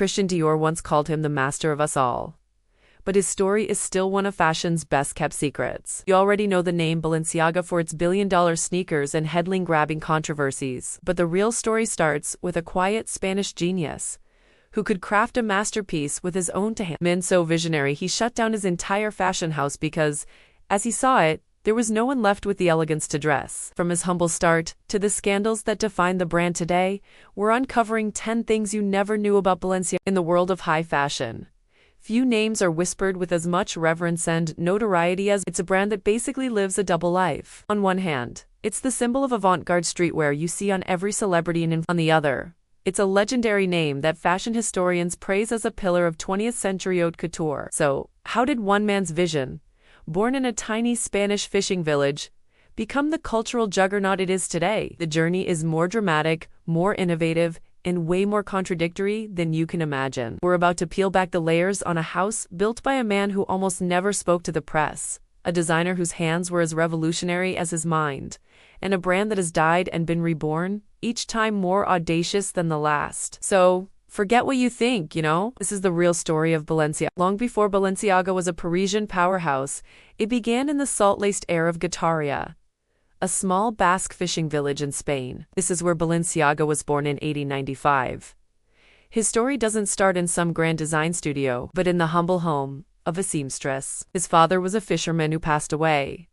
Christian Dior once called him the master of us all. But his story is still one of fashion's best-kept secrets. You already know the name Balenciaga for its billion-dollar sneakers and headline-grabbing controversies. But the real story starts with a quiet Spanish genius who could craft a masterpiece with his own hand. So visionary, he shut down his entire fashion house because, as he saw it, there was no one left with the elegance to dress. From his humble start to the scandals that define the brand today, we're uncovering 10 things you never knew about Balenciaga. In the world of high fashion, few names are whispered with as much reverence and notoriety as it's a brand that basically lives a double life. On one hand, it's the symbol of avant-garde streetwear you see on every celebrity, and on the other, it's a legendary name that fashion historians praise as a pillar of 20th century haute couture. So, how did one man's vision, born in a tiny Spanish fishing village, become the cultural juggernaut it is today? The journey is more dramatic, more innovative, and way more contradictory than you can imagine. We're about to peel back the layers on a house built by a man who almost never spoke to the press, a designer whose hands were as revolutionary as his mind, and a brand that has died and been reborn, each time more audacious than the last. So, forget what you think, This is the real story of Balenciaga. Long before Balenciaga was a Parisian powerhouse, it began in the salt-laced air of Getaria, a small Basque fishing village in Spain. This is where Balenciaga was born in 1895. His story doesn't start in some grand design studio, but in the humble home of a seamstress. His father was a fisherman who passed away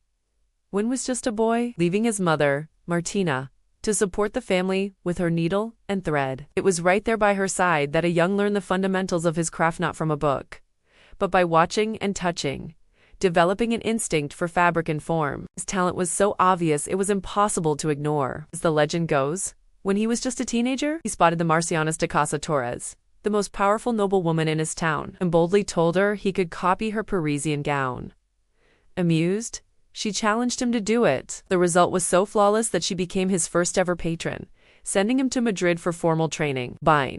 when he was just a boy, leaving his mother, Martina, to support the family with her needle and thread. It was right there by her side that a young learned the fundamentals of his craft, not from a book, but by watching and touching, developing an instinct for fabric and form. His talent was so obvious it was impossible to ignore. As the legend goes, when he was just a teenager, he spotted the Marcianas de Casa Torres, the most powerful noblewoman in his town, and boldly told her he could copy her Parisian gown. Amused, she challenged him to do it. The result was so flawless that she became his first ever patron, sending him to Madrid for formal training. By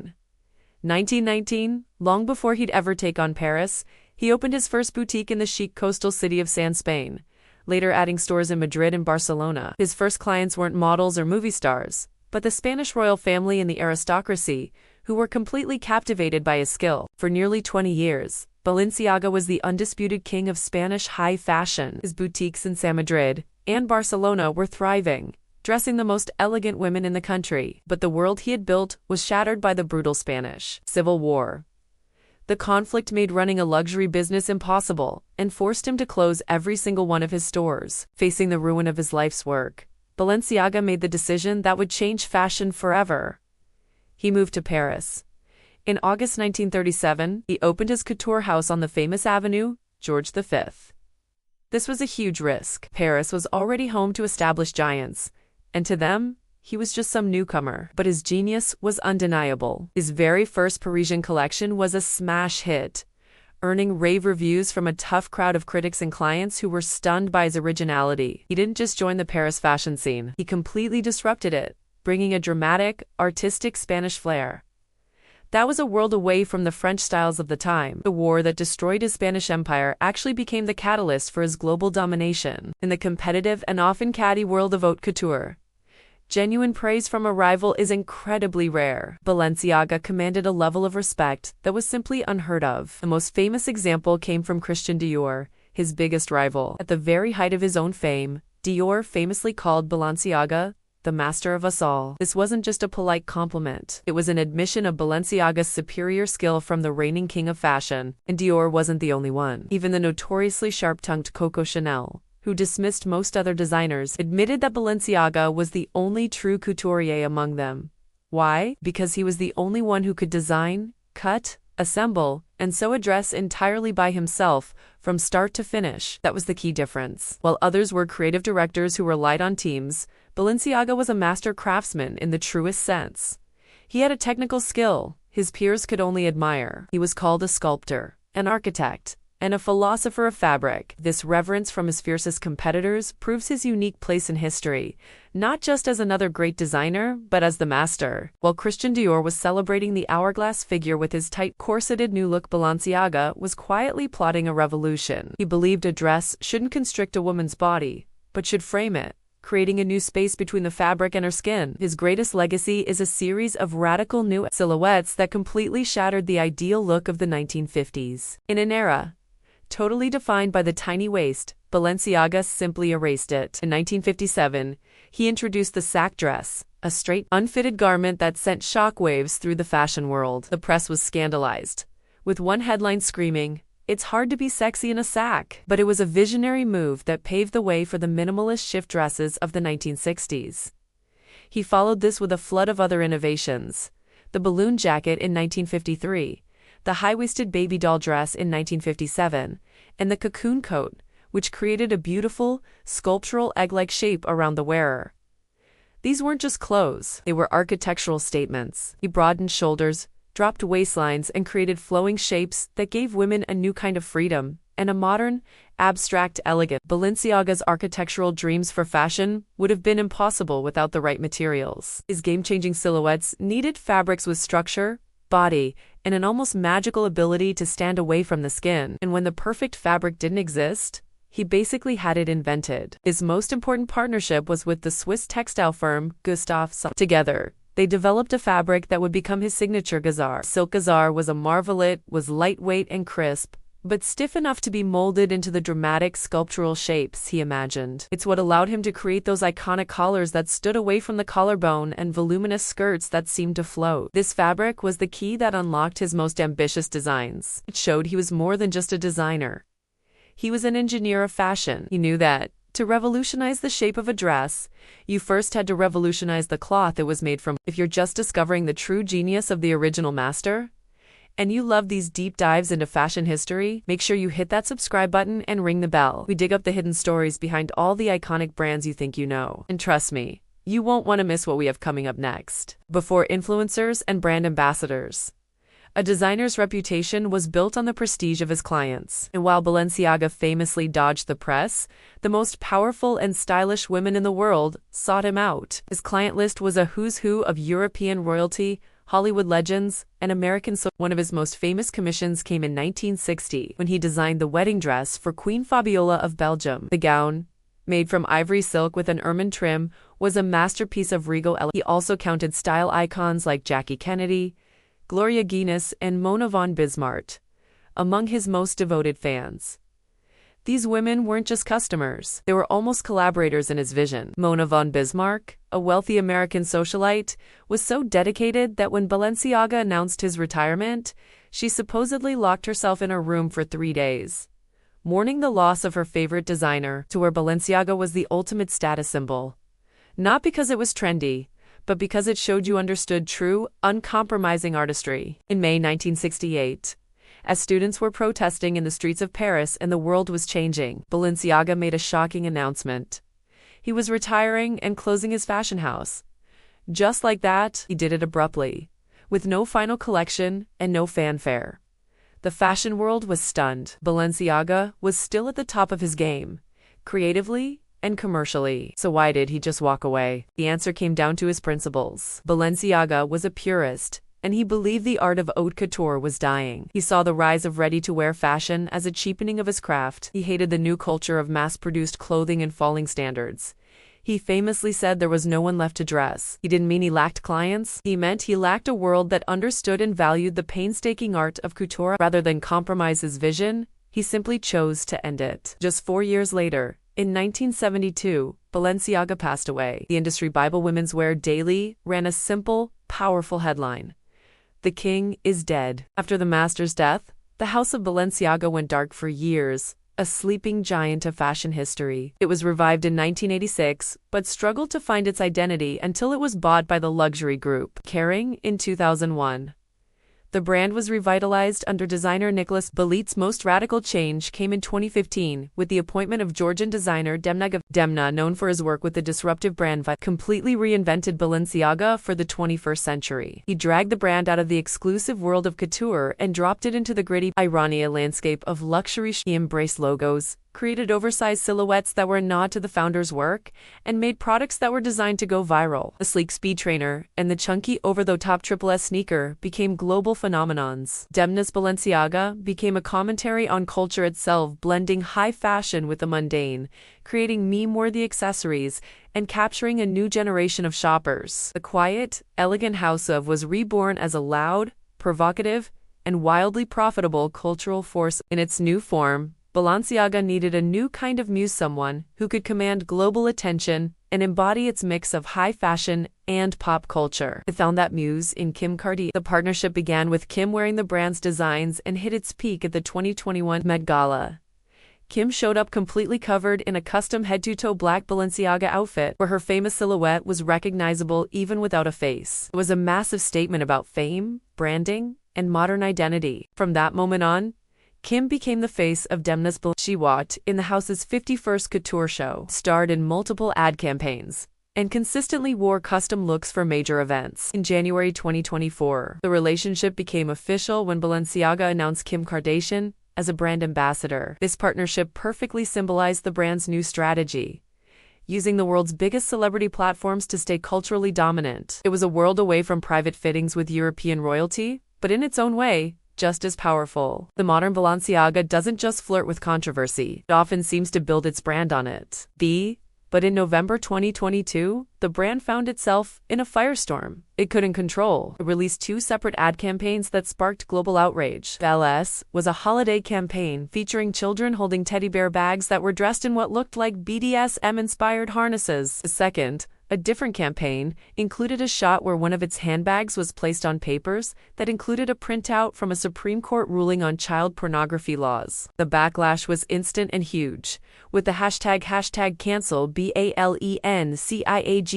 1919, long before he'd ever take on Paris, he opened his first boutique in the chic coastal city of San Spain, later adding stores in Madrid and Barcelona. His first clients weren't models or movie stars, but the Spanish royal family and the aristocracy, who were completely captivated by his skill. For nearly 20 years, Balenciaga was the undisputed king of Spanish high fashion. His boutiques in San Madrid and Barcelona were thriving, dressing the most elegant women in the country. But the world he had built was shattered by the brutal Spanish Civil War. The conflict made running a luxury business impossible and forced him to close every single one of his stores. Facing the ruin of his life's work, Balenciaga made the decision that would change fashion forever. He moved to Paris. In August 1937, he opened his couture house on the famous avenue, George V. This was a huge risk. Paris was already home to established giants, and to them, he was just some newcomer. But his genius was undeniable. His very first Parisian collection was a smash hit, earning rave reviews from a tough crowd of critics and clients who were stunned by his originality. He didn't just join the Paris fashion scene, he completely disrupted it, bringing a dramatic, artistic Spanish flair. That was a world away from the French styles of the time. The war that destroyed his Spanish empire actually became the catalyst for his global domination. In the competitive and often catty world of haute couture, genuine praise from a rival is incredibly rare. Balenciaga commanded a level of respect that was simply unheard of. The most famous example came from Christian Dior, his biggest rival. At the very height of his own fame, Dior famously called Balenciaga the master of us all. This wasn't just a polite compliment. It was an admission of Balenciaga's superior skill from the reigning king of fashion, and Dior wasn't the only one. Even the notoriously sharp-tongued Coco Chanel, who dismissed most other designers, admitted that Balenciaga was the only true couturier among them. Why? Because he was the only one who could design, cut, assemble, and sew a dress entirely by himself, from start to finish. That was the key difference. While others were creative directors who relied on teams, Balenciaga was a master craftsman in the truest sense. He had a technical skill his peers could only admire. He was called a sculptor, an architect, and a philosopher of fabric. This reverence from his fiercest competitors proves his unique place in history, not just as another great designer, but as the master. While Christian Dior was celebrating the hourglass figure with his tight corseted new look, Balenciaga was quietly plotting a revolution. He believed a dress shouldn't constrict a woman's body, but should frame it, creating a new space between the fabric and her skin. His greatest legacy is a series of radical new silhouettes that completely shattered the ideal look of the 1950s. In an era totally defined by the tiny waist, Balenciaga simply erased it. In 1957, he introduced the sack dress, a straight, unfitted garment that sent shockwaves through the fashion world. The press was scandalized, with one headline screaming, "It's hard to be sexy in a sack." But it was a visionary move that paved the way for the minimalist shift dresses of the 1960s. He followed this with a flood of other innovations: the balloon jacket in 1953, the high-waisted baby doll dress in 1957, and the cocoon coat, which created a beautiful, sculptural egg-like shape around the wearer. These weren't just clothes, they were architectural statements. He broadened shoulders, dropped waistlines, and created flowing shapes that gave women a new kind of freedom and a modern, abstract elegance. Balenciaga's architectural dreams for fashion would have been impossible without the right materials. His game-changing silhouettes needed fabrics with structure, body, and an almost magical ability to stand away from the skin. And when the perfect fabric didn't exist, he basically had it invented. His most important partnership was with the Swiss textile firm Gustave. Together, they developed a fabric that would become his signature gazar. Silk gazar was a marvel. It was lightweight and crisp, but stiff enough to be molded into the dramatic sculptural shapes he imagined. It's what allowed him to create those iconic collars that stood away from the collarbone and voluminous skirts that seemed to float. This fabric was the key that unlocked his most ambitious designs. It showed he was more than just a designer. He was an engineer of fashion. He knew that, to revolutionize the shape of a dress, you first had to revolutionize the cloth it was made from. If you're just discovering the true genius of the original master, and you love these deep dives into fashion history, make sure you hit that subscribe button and ring the bell. We dig up the hidden stories behind all the iconic brands you think you know. And trust me, you won't want to miss what we have coming up next. Before influencers and brand ambassadors, a designer's reputation was built on the prestige of his clients. And while Balenciaga famously dodged the press, the most powerful and stylish women in the world sought him out. His client list was a who's who of European royalty, Hollywood legends, and American. One of his most famous commissions came in 1960 when he designed the wedding dress for Queen Fabiola of Belgium. The gown, made from ivory silk with an ermine trim, was a masterpiece of regal elegance. He also counted style icons like Jackie Kennedy, Gloria Guinness, and Mona von Bismarck among his most devoted fans. These women weren't just customers, they were almost collaborators in his vision. Mona von Bismarck, a wealthy American socialite, was so dedicated that when Balenciaga announced his retirement, she supposedly locked herself in her room for 3 days, mourning the loss of her favorite designer. To her, Balenciaga was the ultimate status symbol. Not because it was trendy, but because it showed you understood true, uncompromising artistry. In May 1968, as students were protesting in the streets of Paris and the world was changing, Balenciaga made a shocking announcement. He was retiring and closing his fashion house. Just like that, he did it abruptly, with no final collection and no fanfare. The fashion world was stunned. Balenciaga was still at the top of his game, creatively and commercially. So why did he just walk away? The answer came down to his principles. Balenciaga was a purist, and he believed the art of haute couture was dying. He saw the rise of ready-to-wear fashion as a cheapening of his craft. He hated the new culture of mass-produced clothing and falling standards. He famously said there was no one left to dress. He didn't mean he lacked clients. He meant he lacked a world that understood and valued the painstaking art of couture. Rather than compromise his vision, he simply chose to end it. Just 4 years later, in 1972, Balenciaga passed away. The industry Bible Women's Wear Daily ran a simple, powerful headline: "The king is dead." After the master's death, the house of Balenciaga went dark for years, a sleeping giant of fashion history. It was revived in 1986, but struggled to find its identity until it was bought by the luxury group Kering in 2001. The brand was revitalized under designer Nicolas Belit's most radical change came in 2015 with the appointment of Georgian designer Demna, known for his work with the disruptive brand Vibe, completely reinvented Balenciaga for the 21st century. He dragged the brand out of the exclusive world of couture and dropped it into the gritty, ironic landscape of luxury. He embraced logos, created oversized silhouettes that were a nod to the founder's work, and made products that were designed to go viral. The sleek speed trainer and the chunky over-the-top Triple S sneaker became global phenomenons. Demna's Balenciaga became a commentary on culture itself, blending high fashion with the mundane, creating meme-worthy accessories, and capturing a new generation of shoppers. The quiet, elegant house of was reborn as a loud, provocative, and wildly profitable cultural force. In its new form, Balenciaga needed a new kind of muse, someone who could command global attention and embody its mix of high fashion and pop culture. It found that muse in Kim Kardashian. The partnership began with Kim wearing the brand's designs and hit its peak at the 2021 Met Gala. Kim showed up completely covered in a custom head-to-toe black Balenciaga outfit, where her famous silhouette was recognizable even without a face. It was a massive statement about fame, branding, and modern identity. From that moment on, Kim became the face of Demna's Balenciaga. She walked in the house's 51st couture show, starred in multiple ad campaigns, and consistently wore custom looks for major events. In January 2024, the relationship became official when Balenciaga announced Kim Kardashian as a brand ambassador. This partnership perfectly symbolized the brand's new strategy, using the world's biggest celebrity platforms to stay culturally dominant. It was a world away from private fittings with European royalty, but in its own way, just as powerful. The modern Balenciaga doesn't just flirt with controversy, it often seems to build its brand on it. But in November 2022, the brand found itself in a firestorm it couldn't control. It released two separate ad campaigns that sparked global outrage. Rebellious was a holiday campaign featuring children holding teddy bear bags that were dressed in what looked like BDSM-inspired harnesses. The second, a different campaign, included a shot where one of its handbags was placed on papers that included a printout from a Supreme Court ruling on child pornography laws. The backlash was instant and huge, with the hashtag #cancel BALENCIAGA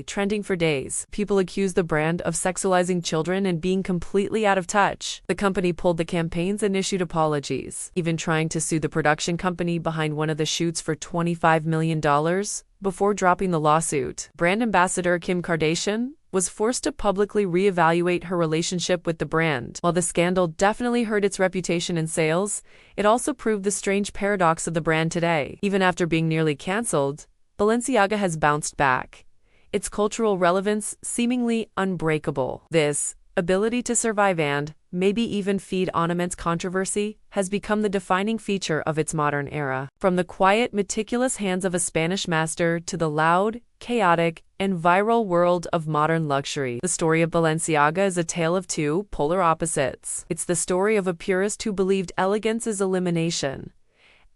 trending for days. People accused the brand of sexualizing children and being completely out of touch. The company pulled the campaigns and issued apologies, even trying to sue the production company behind one of the shoots for $25 million. Before dropping the lawsuit, brand ambassador Kim Kardashian was forced to publicly reevaluate her relationship with the brand. While the scandal definitely hurt its reputation and sales, it also proved the strange paradox of the brand today. Even after being nearly cancelled, Balenciaga has bounced back, its cultural relevance seemingly unbreakable. This ability to survive and, maybe even feed on immense controversy, has become the defining feature of its modern era. From the quiet, meticulous hands of a Spanish master to the loud, chaotic, and viral world of modern luxury, the story of Balenciaga is a tale of two polar opposites. It's the story of a purist who believed elegance is elimination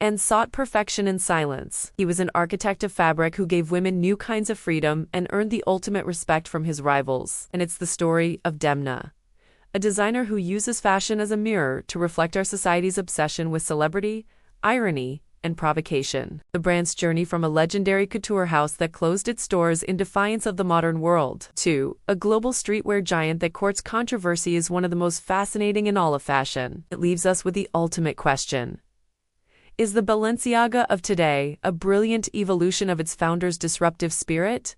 and sought perfection in silence. He was an architect of fabric who gave women new kinds of freedom and earned the ultimate respect from his rivals. And it's the story of Demna, a designer who uses fashion as a mirror to reflect our society's obsession with celebrity, irony, and provocation. The brand's journey from a legendary couture house that closed its doors in defiance of the modern world to a global streetwear giant that courts controversy is one of the most fascinating in all of fashion. It leaves us with the ultimate question: is the Balenciaga of today a brilliant evolution of its founder's disruptive spirit,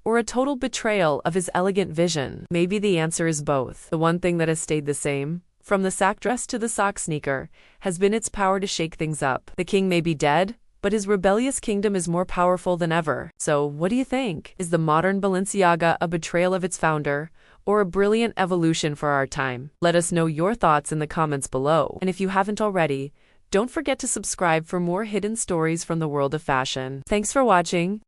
or a total betrayal of his elegant vision? Maybe the answer is both. The one thing that has stayed the same, from the sack dress to the sock sneaker, has been its power to shake things up. The king may be dead, but his rebellious kingdom is more powerful than ever. So, what do you think? Is the modern Balenciaga a betrayal of its founder, or a brilliant evolution for our time? Let us know your thoughts in the comments below. And if you haven't already, don't forget to subscribe for more hidden stories from the world of fashion. Thanks for watching.